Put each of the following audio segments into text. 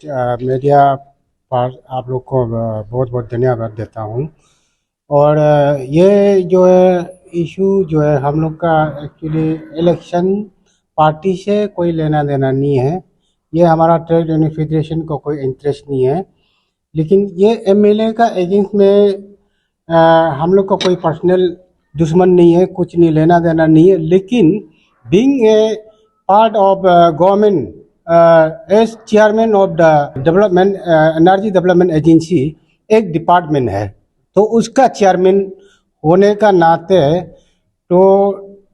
Media पर आप लोग को बहुत बहुत धन्यवाद देता हूँ। और ये जो है इशू जो है हम लोग का एक्चुअली इलेक्शन पार्टी से कोई लेना देना नहीं है। ये हमारा ट्रेड यूनियन फेडरेशन को कोई इंटरेस्ट नहीं है। लेकिन ये एमएलए का एजेंट में हम लोग का कोई पर्सनल दुश्मन नहीं है, कुछ नहीं लेना देना नहीं है। लेकिन being a part of government as chairman of the development energy development agency एक डिपार्टमेंट है, तो उसका चेयरमैन होने का नाते तो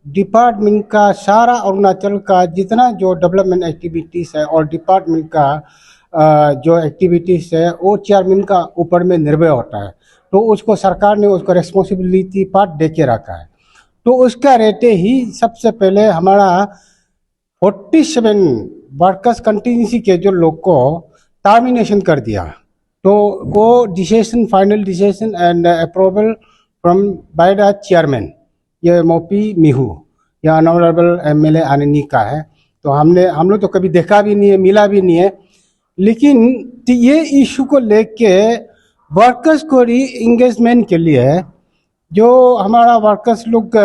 डिपार्टमेंट का सारा अरुणाचल का जितना जो डेवलपमेंट एक्टिविटीज़ है और डिपार्टमेंट का जो एक्टिविटीज़ है वो चेयरमैन का ऊपर में निर्भर होता है। तो उसको सरकार ने उसको रिस्पॉन्सिबिलिटी पार्ट दे के रखा है। तो उसका रहते ही सबसे पहले हमारा 47 वर्कर्स कंटिजेंसी के जो लोग को टर्मिनेशन कर दिया। तो वो decision final decision and approval from by the chairman, ये मोपी मिहू या ऑनरेबल एमएलए आननी का है। तो हम लोग तो कभी देखा भी नहीं है, मिला भी नहीं है। लेकिन ये इशू को लेके वर्कर्स को री इंगेजमेंट के लिए जो हमारा वर्कर्स लोग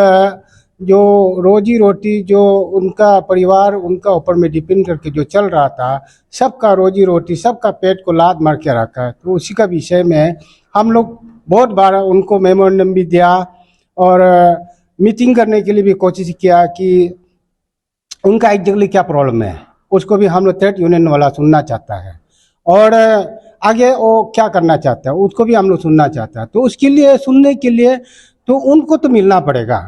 जो रोजी रोटी जो उनका परिवार उनका ऊपर में डिपेंड करके जो चल रहा था, सबका रोजी रोटी सबका पेट को लात मार के रखा है। तो उसी का विषय में हम लोग बहुत बार उनको मेमोरेंडम भी दिया और मीटिंग करने के लिए भी कोशिश किया कि उनका एग्जैक्टली क्या प्रॉब्लम है, उसको भी हम लोग ट्रेड यूनियन वाला सुनना चाहता है और आगे वो क्या करना चाहता है उसको भी हम लोग सुनना चाहता है। तो उसके लिए सुनने के लिए तो उनको तो मिलना पड़ेगा।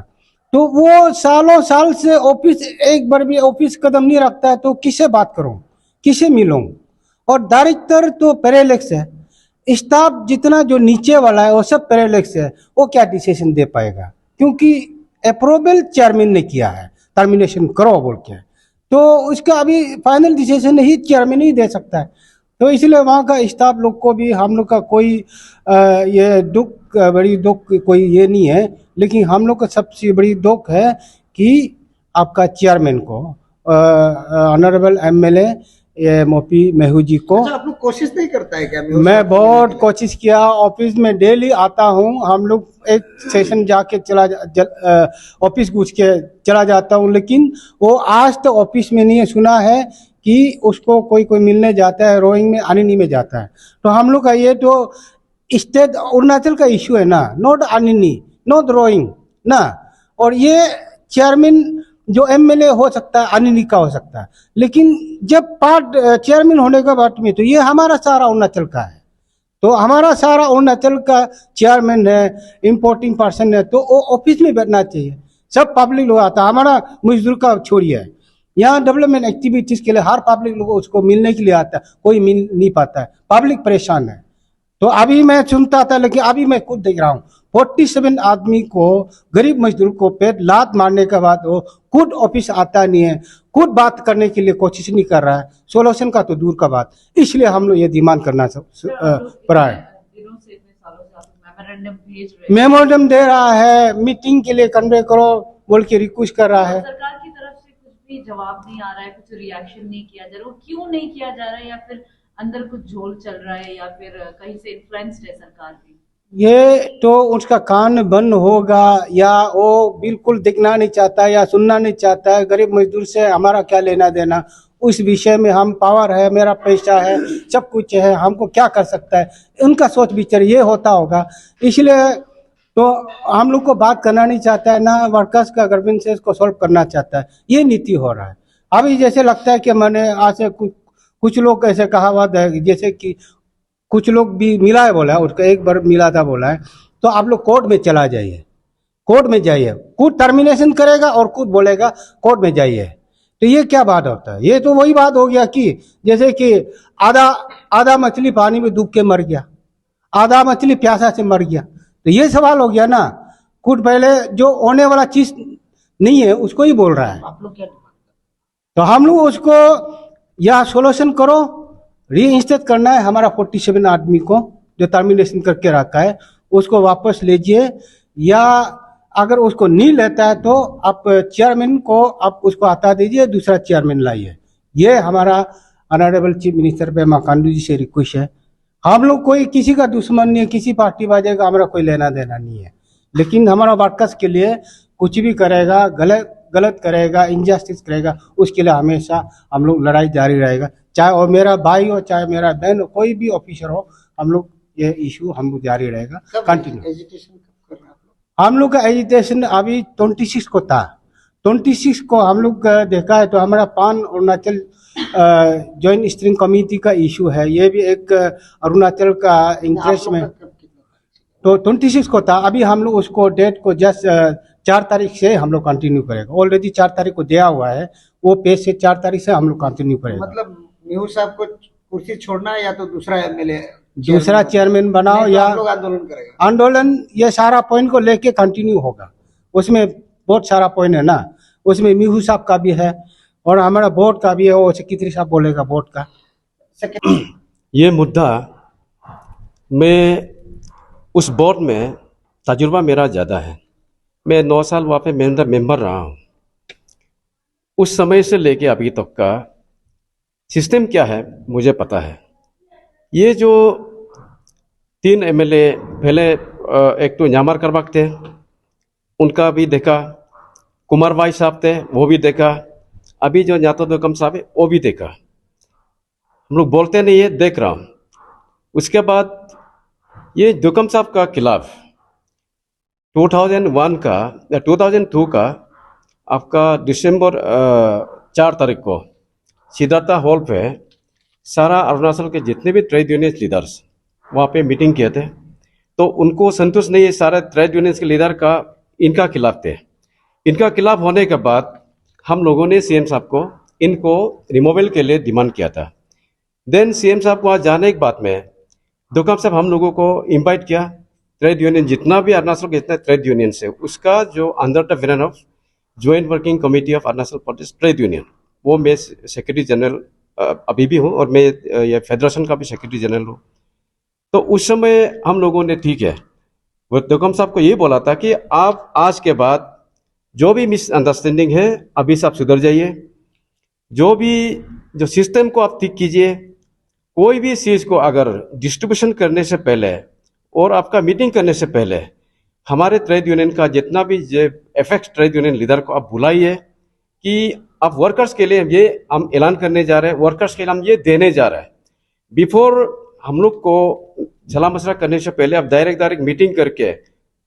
तो वो सालों साल से ऑफिस एक बार भी ऑफिस कदम नहीं रखता है, तो किससे बात करूं, किससे मिलूं? और डायरेक्टर तो पैरालिक्स है, स्टाफ जितना जो नीचे वाला है वो सब पैरालिक्स है, वो क्या डिसीजन दे पाएगा? क्योंकि अप्रूवल चेयरमैन ने किया है टर्मिनेशन करो बोल के, तो उसका अभी फाइनल डिसीजन ही चेयरमैन ही दे सकता है। तो इसलिए वहाँ का स्टाफ लोग को भी हम लोग का कोई ये बड़ी दुख कोई ये नहीं है। लेकिन हम लोग का सबसे बड़ी दुख है कि आपका चेयरमैन को ऑनरेबल एमएलए ये मोपी मेहू जी को आप लोग कोशिश नहीं करता है क्या? मैं बहुत कोशिश किया, ऑफिस में डेली आता हूँ। हम लोग एक सेशन जाके ऑफिस घुस के चला जाता हूँ, लेकिन वो आज तो ऑफिस में नहीं है। सुना है कि उसको कोई कोई मिलने जाता है, रोइंग में अनिनी में जाता है। तो हम लोग का ये तो स्टेट अरुणाचल का इशू है ना, नॉट अनिनी नॉट रोइंग ना। और ये चेयरमैन जो एमएलए हो सकता है अनिनी का हो सकता है, लेकिन जब पार्ट चेयरमैन होने के बाद में तो ये हमारा सारा अरुणाचल का है। तो हमारा सारा अरुणाचल का चेयरमैन है, इम्पोर्टिंग पर्सन है, तो वो ऑफिस में बैठना चाहिए। सब पब्लिक लोग आता है, हमारा मजदूर का छोड़िए, यहाँ डेवलपमेंट एक्टिविटीज के लिए हर पब्लिक लोग उसको मिलने के लिए आता है, कोई मिल नहीं पाता है, पब्लिक परेशान है। तो अभी मैं सुनता था, लेकिन अभी मैं खुद देख रहा हूँ 47 आदमी को, गरीब मजदूर को पेट लात मारने के बाद वो खुद ऑफिस आता नहीं है, खुद बात करने के लिए कोशिश नहीं कर रहा है, सोल्यूशन का तो दूर का बात। इसलिए हम लोग ये डिमांड करना पड़ा है। मेमोरेंडम दे रहा है, मीटिंग के लिए कन्वे करो बोल के रिक्वेस्ट कर रहा है। सरकार की तरफ से कुछ भी जवाब नहीं आ रहा है, कुछ रिएक्शन नहीं किया जा रहा है। वो क्यों नहीं किया जा रहा है? या फिर अंदर कुछ झोल चल रहा है, या फिर कहीं से इन्फ्लुएंस्ड है सरकार भी? ये तो उसका कान बंद होगा, या वो बिल्कुल दिखना नहीं चाहता या सुनना नहीं चाहता है। गरीब मजदूर से हमारा क्या लेना देना, उस विषय में हम पावर है, मेरा पैसा है, सब कुछ है, हमको क्या कर सकता है, उनका सोच विचार ये होता होगा। इसलिए तो हम लोग को बात करना नहीं चाहता है, ना वर्कर्स का ग्रीवेंसेस को सॉल्व करना चाहता है। ये नीति हो रहा है। अभी जैसे लगता है कि मैंने आज से कुछ लोग ऐसे कहावत है, जैसे कि कुछ लोग भी मिला है बोला है, उसका एक बार मिला था बोला है, तो आप लोग कोर्ट में चला जाइए, कोर्ट में जाइए, खुद टर्मिनेशन करेगा और खुद बोलेगा कोर्ट में जाइए। तो ये क्या बात होता है? ये तो वही बात हो गया कि जैसे कि आधा मछली पानी में डूब के मर गया, आधा मछली प्यासा से मर गया। तो ये सवाल हो गया ना, खुद पहले जो होने वाला चीज नहीं है उसको ही बोल रहा है। आप लोग क्या? तो हम लोग उसको या सोल्यूशन करो, रीइंस्टेट करना है हमारा 47 आदमी को जो टर्मिनेशन करके रखा है, उसको वापस लीजिए, या अगर उसको नहीं लेता है तो आप चेयरमैन को आप उसको हटा दीजिए, दूसरा चेयरमैन लाइए। ये हमारा honourable chief minister Pema Khandu ji से रिक्वेस्ट है, हम लोग कोई किसी का दुश्मन नहीं है, किसी पार्टी बाजे का हमारा कोई लेना देना नहीं है, लेकिन हमारा वर्कर्स के लिए कुछ भी करेगा, गलत करेगा, इनजस्टिस करेगा, उसके लिए हमेशा हम लोग लड़ाई जारी रहेगा, चाहे वो मेरा भाई हो, चाहे मेरा बहन हो, कोई भी ऑफिसर हो, हम लोग ये इशू हम लोग जारी रहेगा कंटिन्यू। एजुटेशन कब कर रहे हैं आप लोग? हम लोग का एजुटेशन अभी 26 को था, 26 को हम लोग देखा है तो हमारा पान अरुणाचल जॉइंट स्टीयरिंग कमेटी का इशू है, ये भी एक अरुणाचल का इंटरेस्ट में, तो 26 को था। अभी हम लोग उसको डेट को जस्ट 4 तारीख से हम लोग कंटिन्यू करेगा, ऑलरेडी 4 तारीख को दिया हुआ है, वो पेज से 4 तारीख से हम लोग कंटिन्यू करेगा। मतलब न्यू साहब को कुर्सी छोड़ना है या तो दूसरा एमएलए दूसरा चेयरमैन बनाओ या हम लोग आंदोलन करेगा। आंदोलन, ये सारा पॉइंट को लेके कंटिन्यू होगा, उसमें बहुत सारा पॉइंट है ना, उसमें मीहू साहब का भी है और हमारा बोर्ड का भी है, वो सेक्रेटरी साहब बोलेगा बोर्ड का। ये मुद्दा मैं उस बोर्ड में तजुर्बा मेरा ज़्यादा है, मैं 9 साल वहाँ पे मेंबर रहा हूँ। उस समय से लेके अभी तक का सिस्टम क्या है मुझे पता है। ये जो 3 एमएलए पहले एक तो न्यामर करबाक थे, उनका भी देखा, कुमार भाई साहब थे वो भी देखा, अभी जो न्यातो दोकम साहब है वो भी देखा। हम लोग बोलते नहीं है, देख रहा हूँ। उसके बाद ये दोकम साहब का खिलाफ 2002 का आपका दिसंबर 4 तारीख को सिद्धार्था हॉल पे सारा अरुणाचल के जितने भी ट्रेड यूनियन लीडर्स वहाँ पे मीटिंग किए थे, तो उनको संतुष्ट नहीं है, सारे ट्रेड यूनियन के लीडर का इनका खिलाफ थे। इनका खिलाफ होने के बाद हम लोगों ने सीएम साहब को इनको रिमूवल के लिए डिमांड किया था। देन सीएम साहब को वहाँ जाने के बाद में दोकम साहब हम लोगों को इनवाइट किया, ट्रेड यूनियन जितना भी अरुणाचल के जितने ट्रेड यूनियन है उसका जो under the Vanern of joint working committee of Arunachal Pradesh trade union, वो मैं सेक्रेटरी जनरल अभी भी हूँ और मैं ये फेडरेशन का भी सेक्रेटरी जनरल हूँ। तो उस समय हम लोगों ने ठीक है, वो दोकम साहब को ये बोला था कि आप आज के बाद जो भी मिसअंडरस्टैंडिंग है अभी सब सुधर जाइए, जो सिस्टम को आप ठीक कीजिए, कोई भी चीज़ को अगर डिस्ट्रीब्यूशन करने से पहले और आपका मीटिंग करने से पहले हमारे ट्रेड यूनियन का जितना भी एफेक्ट ट्रेड यूनियन लीडर को आप बुलाइए कि आप वर्कर्स के लिए ये हम ऐलान करने जा रहे हैं, वर्कर्स के लिए हम ये देने जा रहे हैं। बिफोर हम लोग को सलाह मशवरा करने से पहले आप डायरेक्ट मीटिंग करके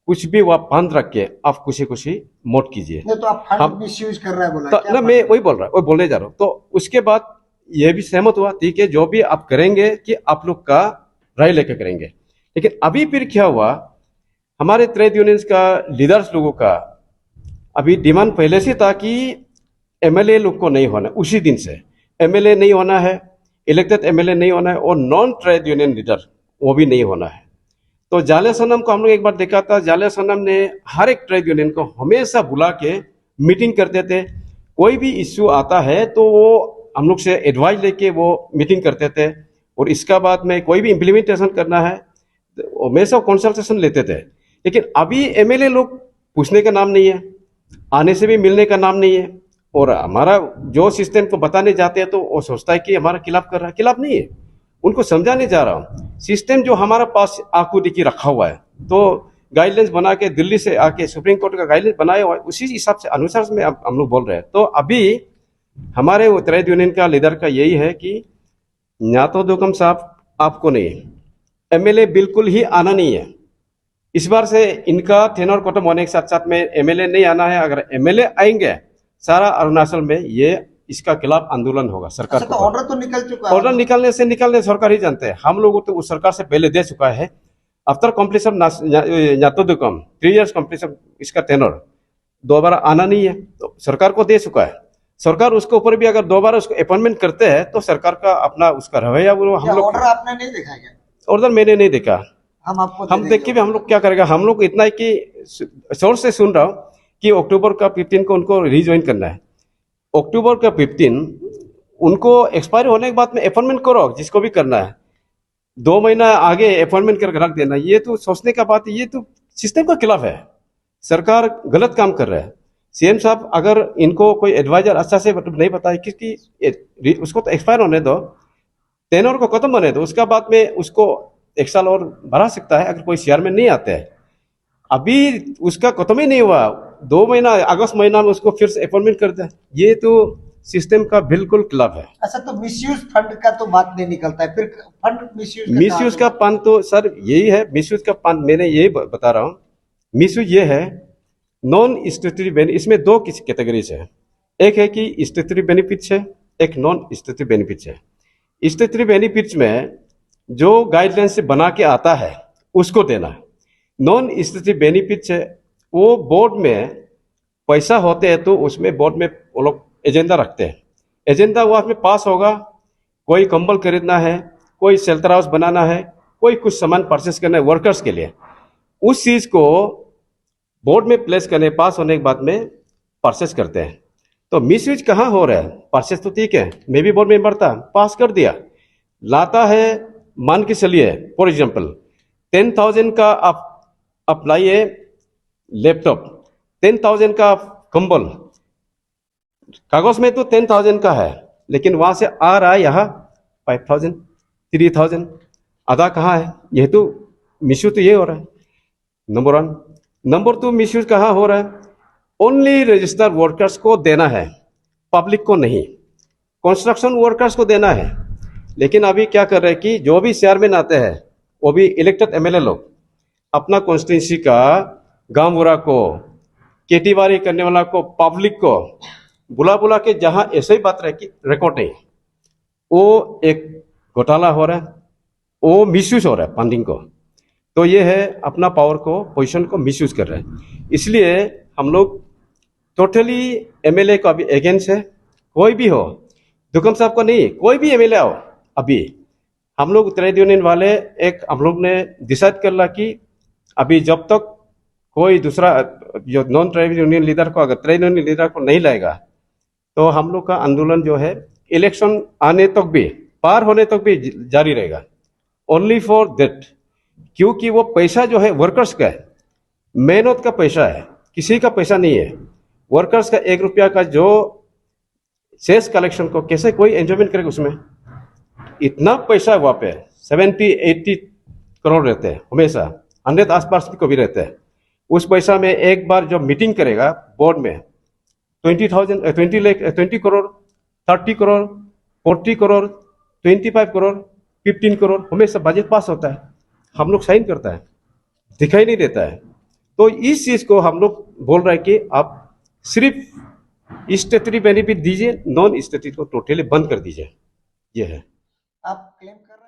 कुछ भी वहाँ बंद रख के आप खुशी मोट कीजिए। नहीं तो आप फंड मिसयूज कर रहा है बोला तो क्या ना मैं वही बोल रहा हूँ, वही बोलने जा रहा हूँ। तो उसके बाद ये भी सहमत हुआ, ठीक है जो भी आप करेंगे कि आप लोग का राय लेकर करेंगे। लेकिन अभी फिर क्या हुआ, हमारे ट्रेड यूनियंस का लीडर्स लोगों का अभी डिमांड पहले से था कि एमएलए लोग को नहीं होना, उसी दिन से एमएलए नहीं होना है, इलेक्टेड एमएलए नहीं होना है और नॉन ट्रेड यूनियन लीडर वो भी नहीं होना है। तो जाले सनम को हम लोग एक बार देखा था, जाले सनम ने हर एक ट्रेड यूनियन को हमेशा बुला के मीटिंग करते थे। कोई भी इश्यू आता है तो वो हम लोग से एडवाइस लेके वो मीटिंग करते थे, और इसका बाद में कोई भी इम्प्लीमेंटेशन करना है तो हमेशा कंसल्टेशन लेते थे। लेकिन अभी एमएलए लोग पूछने का नाम नहीं है, आने से भी मिलने का नाम नहीं है, और हमारा जो सिस्टम को बताने जाते हैं तो वो सोचता है कि हमारा खिलाफ कर रहा है। खिलाफ नहीं है, उनको समझाने जा रहा हूँ। सिस्टम जो हमारा पास आंखों देखी रखा हुआ है, तो गाइडलाइंस बना के दिल्ली से आके सुप्रीम कोर्ट का गाइडलाइंस बनाया हुआ है, उसी हिसाब से अनुसार में हम लोग बोल रहे हैं। तो अभी हमारे वो ट्रेड यूनियन का लीडर का यही है कि या तो दोकम साहब आपको नहीं, एमएलए बिल्कुल ही आना नहीं है। इस बार से इनका टेनर खत्म होने के साथ साथ में एमएलए नहीं आना है। अगर एमएलए आएंगे सारा अरुणाचल में ये इसका खिलाफ आंदोलन होगा सरकार अच्छा, तो ऑर्डर तो निकल चुका है। ऑर्डर निकलने सरकार ही जानते हैं। हम लोगों तो उस सरकार से पहले दे चुका है। आफ्टर कम्प्लीशन नातोदुकम 3 इयर्स कम्प्लीशन इसका टेनर दोबारा आना नहीं है, तो सरकार को दे चुका है। सरकार उसके ऊपर भी अगर दोबारा उसको अपॉइंटमेंट करते हैं तो सरकार का अपना उसका रवैया वो हम लोग। ऑर्डर आपने नहीं देखा क्या? ऑर्डर मैंने नहीं देखा, हम देख के भी हम लोग क्या करेगा। हम लोग इतना है कि सोर्स से सुन रहा हूँ कि अक्टूबर का 15 को उनको रिज्वाइन करना है। अक्टूबर का 15 उनको एक्सपायर होने के बाद में अपॉइंटमेंट करो, जिसको भी करना है 2 महीना आगे अपॉइंटमेंट करके रख देना, ये तो सोचने का बात है। ये तो सिस्टम के खिलाफ है, सरकार गलत काम कर रहा है। सीएम साहब अगर इनको कोई एडवाइजर अच्छा से नहीं बताए कि उसको तो एक्सपायर होने दो, टेनर को खत्म होने दो, उसका बाद में उसको 1 साल और बढ़ा सकता है अगर कोई चेयरमैन नहीं आते हैं। अभी उसका खत्म ही नहीं हुआ, 2 महीना अगस्त महीना में उसको फिर से अपॉइंटमेंट कर दिया। ये तो सिस्टम का बिल्कुल खिलाफ है। अच्छा, तो मिसयूज फंड का तो बात नहीं निकलता है, फिर फंड मिसयूज का पान तो सर यही है, मिसयूज का पान मैंने यही बता रहा हूँ। मिसयूज ये है नॉन स्टैट्यूटरी बेनिफिट, इसमें 2 कैटेगरीज है। एक है कि स्टैट्यूटरी बेनिफिट्स है, एक नॉन स्टैट्यूटरी बेनिफिट्स है। स्टैट्यूटरी बेनिफिट्स में जो गाइडलाइन से बना के आता है उसको देना है। नॉन स्टैट्यूटरी बेनिफिट्स है वो बोर्ड में पैसा होते हैं तो उसमें बोर्ड में वो लोग एजेंडा रखते हैं, एजेंडा वो उसमें पास होगा, कोई कंबल खरीदना है, कोई शेल्टर हाउस बनाना है, कोई कुछ सामान परचेस करना है वर्कर्स के लिए, उस चीज को बोर्ड में प्लेस करने पास होने के बाद में परचेस करते हैं। तो मिसयूज कहाँ हो रहा है? परचेस तो ठीक है, मैं भी बोर्ड मेंबर था, पास कर दिया, लाता है, मान के चलिए फॉर एग्जाम्पल 10,000 का आप लाइए लैपटॉप, 10,000 का कंबल, कागज में तो 10,000 का है, लेकिन वहां से आ रहा है यहाँ 5,000 3,000, आधा कहाँ है? यह तो मिसयूज तो ये हो रहा है, नंबर 1। नंबर 2 मिसयूज कहाँ हो रहा है? ओनली रजिस्टर्ड वर्कर्स को देना है, पब्लिक को नहीं, कंस्ट्रक्शन वर्कर्स को देना है। लेकिन अभी क्या कर रहे हैं कि जो भी चेयरमैन आते हैं वो भी इलेक्टेड एमएलए लोग अपना कॉन्स्टिट्यूंसी का गांव बुरा को, खेतीबाड़ी करने वाला को, पब्लिक को बुला बुला के जहां ऐसे ही बात रहे कि रिकॉर्ड नहीं, वो एक घोटाला हो रहा है, वो मिसयूज हो रहा है फंडिंग को। तो ये है अपना पावर को, पोजीशन को मिसयूज कर रहे हैं। इसलिए हम लोग टोटली एमएलए को अभी अगेंस्ट है, कोई भी हो, दुकम साहब को नहीं, कोई भी एमएलए हो। अभी हम लोग ट्रेड यूनियन वाले हम लोग ने डिसाइड कर ला कि अभी जब तक कोई दूसरा जो नॉन ट्रेड यूनियन लीडर को, अगर ट्रेड यूनियन लीडर को नहीं लाएगा तो हम लोग का आंदोलन जो है इलेक्शन आने तक भी, पार होने तक भी जारी रहेगा। ओनली फॉर दैट, क्योंकि वो पैसा जो है वर्कर्स का है, मेहनत का पैसा है, किसी का पैसा नहीं है। वर्कर्स का 1 रुपया का जो सेस कलेक्शन को कैसे कोई एंजॉयमेंट करेगा? उसमें इतना पैसा वहाँ पे 70-80 करोड़ रहते हैं, हमेशा 100 आसपास भी कभी रहते हैं। उस पैसा में एक बार जो मीटिंग करेगा बोर्ड में 20 करोड़, 30 करोड़, 40 करोड़, 25 करोड़, 15 करोड़ हमेशा बजट पास होता है, हम लोग साइन करता है, दिखाई नहीं देता है। तो इस चीज को हम लोग बोल रहे हैं कि आप सिर्फ स्टैट्यूटरी बेनिफिट दीजिए, नॉन स्टैट्यूटरी को टोटली बंद कर दीजिए। ये है। आप क्लेम कर रहे हैं